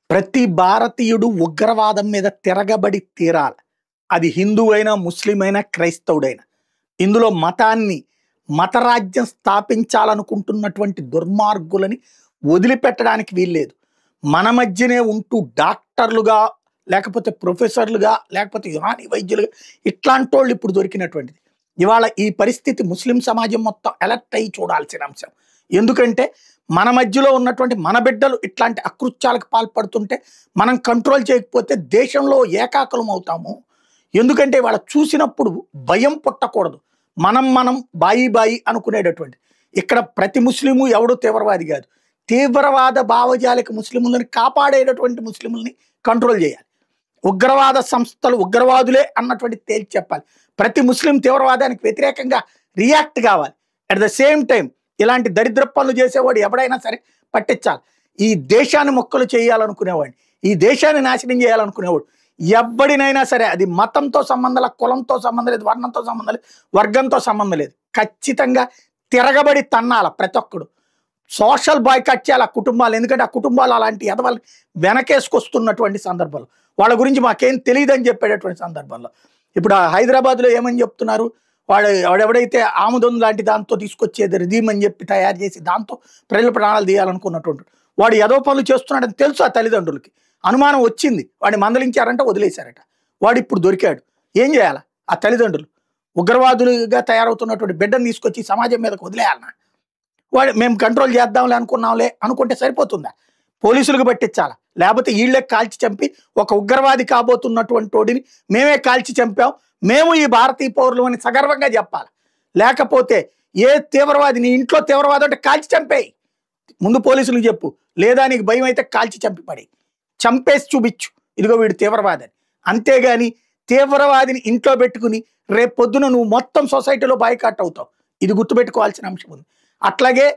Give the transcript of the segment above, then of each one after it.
ప్రతి భారతీయుడు ఉగ్రవాదం మీద తిరగబడి తీరాలి. అది హిందువైనా, ముస్లిం అయినా, క్రైస్తవుడైనా. ఇందులో మతాన్ని, మతరాజ్యం స్థాపించాలనుకుంటున్నటువంటి దుర్మార్గులని వదిలిపెట్టడానికి వీల్లేదు. మన మధ్యనే ఉంటూ డాక్టర్లుగా, లేకపోతే ప్రొఫెసర్లుగా, లేకపోతే యునాని వైద్యులుగా ఇట్లాంటోళ్ళు ఇప్పుడు దొరికినటువంటిది. ఇవాళ ఈ పరిస్థితి ముస్లిం సమాజం మొత్తం అలర్ట్ అయ్యి చూడాల్సిన అంశం. ఎందుకంటే మన మధ్యలో ఉన్నటువంటి మన బిడ్డలు ఇట్లాంటి అకృత్యాలకు పాల్పడుతుంటే మనం కంట్రోల్ చేయకపోతే దేశంలో ఏకాకులం అవుతాము. ఎందుకంటే వాళ్ళ చూసినప్పుడు భయం పుట్టకూడదు. మనం బాయి అనుకునేటటువంటి. ఇక్కడ ప్రతి ముస్లిము ఎవడు తీవ్రవాది కాదు. తీవ్రవాద భావజాలిక ముస్లిములని కాపాడేటటువంటి ముస్లిముల్ని కంట్రోల్ చేయాలి. ఉగ్రవాద సంస్థలు ఉగ్రవాదులే అన్నటువంటి తేల్చి చెప్పాలి. ప్రతి ముస్లిం తీవ్రవాదానికి వ్యతిరేకంగా రియాక్ట్ కావాలి. అట్ ద సేమ్ టైం ఇలాంటి దరిద్ర పనులు చేసేవాడు ఎవడైనా సరే పట్టించాలి. ఈ దేశాన్ని మొక్కలు చేయాలనుకునేవాడిని, ఈ దేశాన్ని నాశనం చేయాలనుకునేవాడు ఎవడినైనా సరే, అది మతంతో సంబంధం లేదు, కులంతో సంబంధం లేదు, వర్ణంతో సంబంధం లేదు, వర్గంతో సంబంధం లేదు, ఖచ్చితంగా తిరగబడి తన్నాల. ప్రతి ఒక్కడు సోషల్ బాయ్కాట్ చేయాలి ఆ కుటుంబాలు. ఎందుకంటే ఆ కుటుంబాలు అలాంటి ఎదవల్ని వెనకేసుకొస్తున్నటువంటి సందర్భంలో, వాళ్ళ గురించి మాకేం తెలియదని చెప్పేటటువంటి సందర్భంలో ఇప్పుడు హైదరాబాద్లో ఏమని చెప్తున్నారు, వాడెవడైతే ఆముదం లాంటి దాంతో తీసుకొచ్చేది రిధీమ్ అని చెప్పి తయారు చేసి దాంతో ప్రజల ప్రాణాలు తీయాలనుకున్నటువంటి వాడు ఏదో పనులు చేస్తున్నాడని తెలుసు. ఆ తల్లిదండ్రులకి అనుమానం వచ్చింది, వాడిని మందలించారంట, వదిలేశారట. వాడు ఇప్పుడు దొరికాడు. ఏం చేయాలి ఆ తల్లిదండ్రులు? ఉగ్రవాదులుగా తయారవుతున్నటువంటి బిడ్డను తీసుకొచ్చి సమాజం మీదకి వదిలేయాలన్నా? వాడు మేము కంట్రోల్ చేద్దాంలే అనుకున్నాంలే అనుకుంటే సరిపోతుందా? పోలీసులకు పట్టించాలా? లేకపోతే వీళ్ళే కాల్చి చంపి ఒక ఉగ్రవాది కాబోతున్నటువంటి వాడిని మేమే కాల్చి చంపాం, మేము ఈ భారతీయ పౌరులు అని సగర్వంగా చెప్పాలి. లేకపోతే ఏ తీవ్రవాది, నీ ఇంట్లో తీవ్రవాది అంటే కాల్చి చంపేయి, ముందు పోలీసులకు చెప్పు. లేదా నీకు భయం అయితే కాల్చి చంపి పడి చంపేసి చూపించు, ఇదిగో వీడు తీవ్రవాది అని. అంతేగాని తీవ్రవాదిని ఇంట్లో పెట్టుకుని రేపు పొద్దున నువ్వు మొత్తం సొసైటీలో బాయ్కాట్ అవుతావు. ఇది గుర్తుపెట్టుకోవాల్సిన అంశం ఉంది. అట్లాగే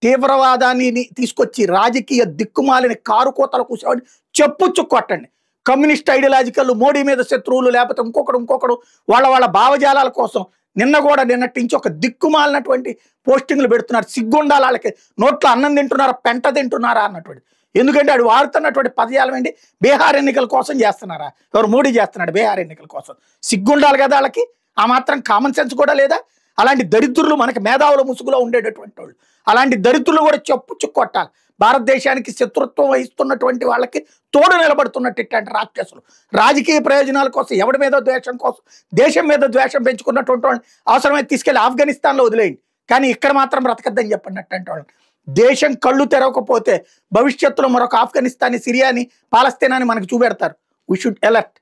తీవ్రవాదాన్ని తీసుకొచ్చి రాజకీయ దిక్కుమాలిన కారు కోతలు కూర్చోండి, చెప్పుచ్చు కొట్టండి. కమ్యూనిస్ట్ ఐడియాలజికల్, మోడీ మీద శత్రువులు, లేకపోతే ఇంకొకడు వాళ్ళ భావజాలాల కోసం నిన్నటి నుంచి ఒక దిక్కుమాలినటువంటి పోస్టింగ్లు పెడుతున్నారు. సిగ్గుండాలి వాళ్ళకి. నోట్లో అన్నం తింటున్నారా, పెంట తింటున్నారా అన్నటువంటి. ఎందుకంటే వాడు వాడుతున్నటువంటి పదజాలం ఏంటి? బీహార్ ఎన్నికల కోసం చేస్తున్నారా? ఎవరు? మోడీ చేస్తున్నాడు బీహార్ ఎన్నికల కోసం. సిగ్గుండాలి కదా వాళ్ళకి. ఆ మాత్రం కామన్ సెన్స్ కూడా లేదా? అలాంటి దరిద్రులు మనకి మేధావుల ముసుగులో ఉండేటటువంటి వాళ్ళు, అలాంటి దరిద్రులు కూడా చెప్పుచ్చు కొట్టాలి. భారతదేశానికి శత్రుత్వం వహిస్తున్నటువంటి వాళ్ళకి తోడు నిలబడుతున్నట్టు ఇట్లాంటి రాక్షసులు రాజకీయ ప్రయోజనాల కోసం, ఎవడి మీద ద్వేషం కోసం, దేశం మీద ద్వేషం పెంచుకున్నటువంటి వాళ్ళని అవసరమైతే తీసుకెళ్లి ఆఫ్ఘనిస్తాన్లో వదిలేయండి, కానీ ఇక్కడ మాత్రం బ్రతకద్దని చెప్పండి. అట్లాంటి వాళ్ళు దేశం కళ్ళు తెరవకపోతే భవిష్యత్తులో మరొక ఆఫ్ఘనిస్తాన్ని, సిరియాని, పాలస్తీనాని మనకు చూపెడతారు. We should alert.